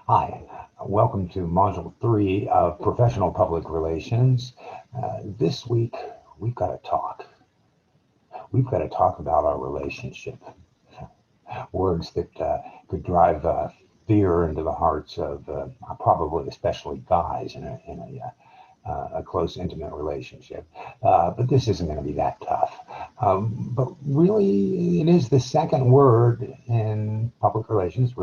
Hi, welcome to Module 3 of Professional Public Relations. This week, we've got to talk. We've got to talk about our relationship. Words that could drive fear into the hearts of probably especially guys in a close, intimate relationship. But this isn't going to be that tough. But really, it is the second word in public relations.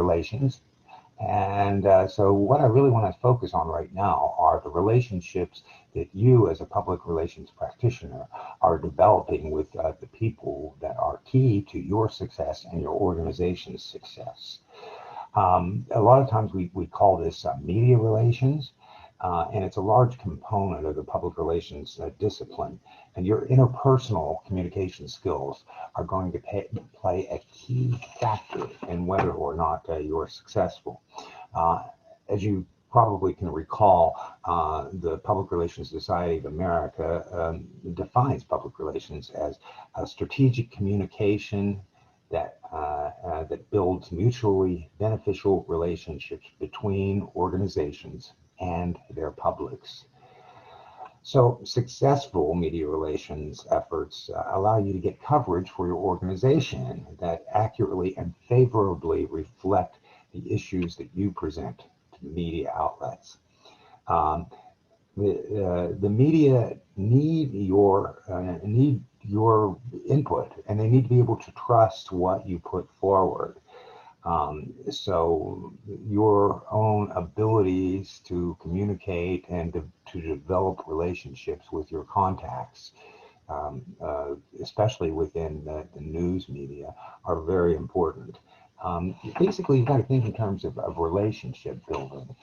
And so, what I really want to focus on right now are the relationships that you, as a public relations practitioner, are developing with the people that are key to your success and your organization's success. A lot of times we call this media relations, and it's a large component of the public relations discipline. And your interpersonal communication skills are going to play a key factor in whether or not you're successful. Uh, as you probably can recall, the Public Relations Society of America defines public relations as a strategic communication that builds mutually beneficial relationships between organizations and their publics. So, successful media relations efforts allow you to get coverage for your organization that accurately and favorably reflect the issues that you present to the media outlets. Um, the media need your input, and they need to be able to trust what you put forward. So your own abilities to communicate and to develop relationships with your contacts, especially within the news media, are very important. Basically, you've got to think in terms of relationship building.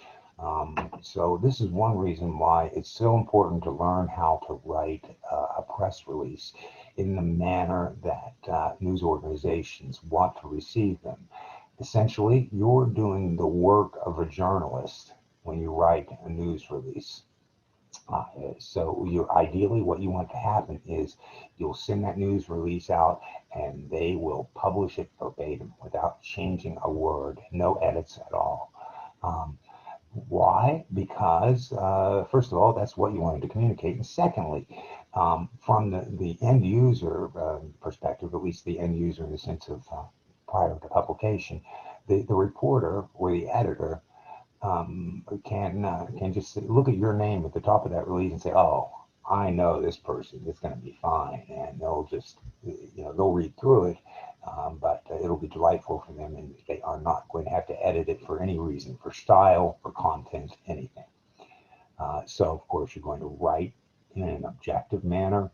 So this is one reason why it's so important to learn how to write a press release in the manner that news organizations want to receive them. Essentially, you're doing the work of a journalist when you write a news release. Uh, so you ideally what you want to happen is you'll send that news release out and they will publish it verbatim without changing a word, no edits at all. Um, why? Because, first of all, that's what you wanted to communicate. And secondly, from the end user perspective, at least the end user in the sense of prior to publication, the reporter or the editor can just look at your name at the top of that release and say, "Oh, I know this person. It's going to be fine," and they'll just they'll read through it, but it'll be delightful for them, and they are not going to have to edit it for any reason, for style, for content, anything. So, of course, you're going to write in an objective manner.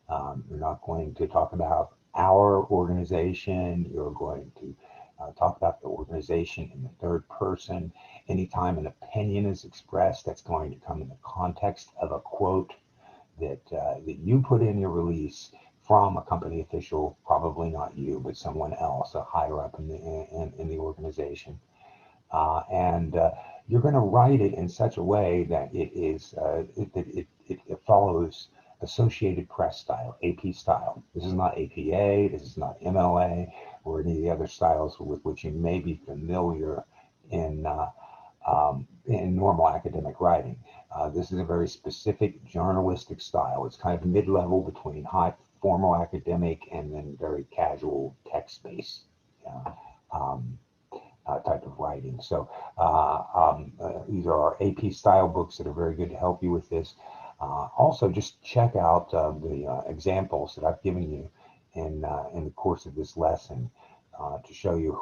You're not going to talk about our organization. You're going to talk about the organization in the third person. Anytime an opinion is expressed, that's going to come in the context of a quote that you put in your release from a company official, probably not you, but someone else, a higher up in the organization. And you're going to write it in such a way that it follows Associated Press style, AP style. This is not APA, this is not MLA, or any of the other styles with which you may be familiar in normal academic writing. This is a very specific journalistic style. It's kind of mid-level between high formal academic and then very casual text-based uh, um, type of writing. So these are our AP style books that are very good to help you with this. Also, just check out the examples that I've given you in the course of this lesson to show you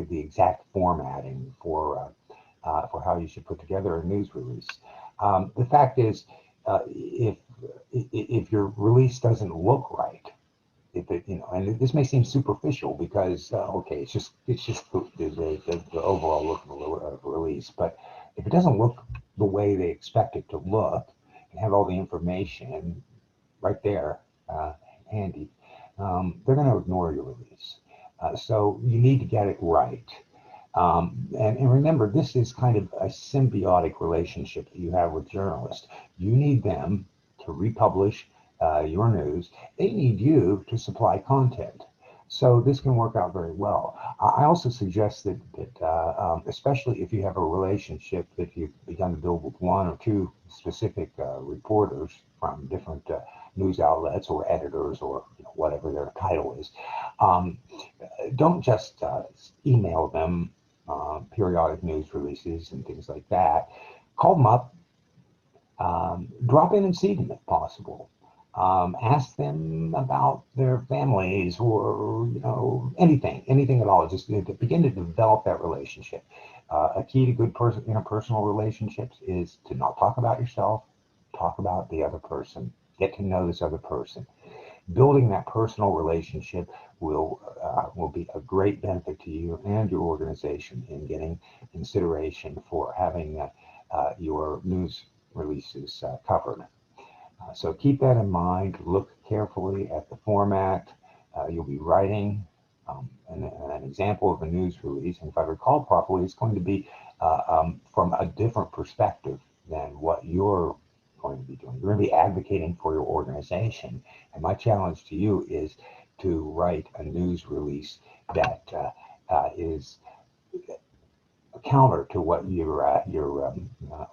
the exact formatting for how you should put together a news release. The fact is, if your release doesn't look right, if it, and this may seem superficial because okay, it's just the overall look of a release, but if it doesn't look the way they expect it to look and have all the information right there handy, they're going to ignore your release. So you need to get it right. And remember, this is kind of a symbiotic relationship that you have with journalists. You need them to republish your news. They need you to supply content. So this can work out very well. I also suggest that especially if you have a relationship that you've begun to build with one or two specific reporters from different news outlets or editors or whatever their title is, um, don't just email them periodic news releases and things like that. Call them up, drop in and see them if possible. Ask them about their families or anything at all. Just to begin to develop that relationship. A key to good interpersonal relationships is to not talk about yourself, talk about the other person. Get to know this other person. Building that personal relationship will be a great benefit to you and your organization in getting consideration for having your news releases covered. So keep that in mind. Look carefully at the format. You'll be writing an example of a news release. And if I recall properly, it's going to be from a different perspective than what you're going to be doing. You're going to be advocating for your organization. And my challenge to you is to write a news release that is counter to what your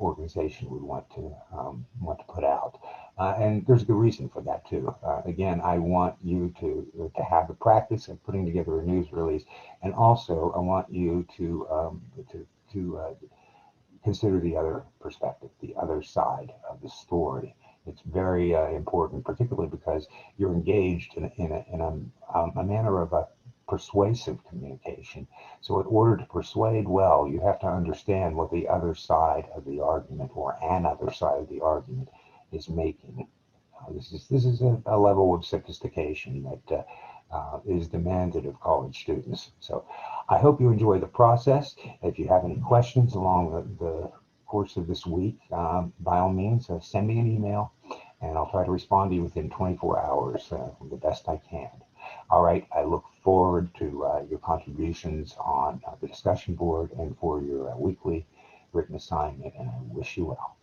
organization would want to put out, and there's a good reason for that too. Again, I want you to have the practice of putting together a news release, and also I want you to consider the other perspective, the other side of the story. It's very important, particularly because you're engaged in a manner of a persuasive communication. So in order to persuade well, you have to understand what the other side of the argument or another side of the argument is making. This is a level of sophistication that is demanded of college students. So I hope you enjoy the process. If you have any questions along the course of this week, by all means, send me an email and I'll try to respond to you within 24 hours the best I can. All right, I look forward to your contributions on the discussion board and for your weekly written assignment, and I wish you well.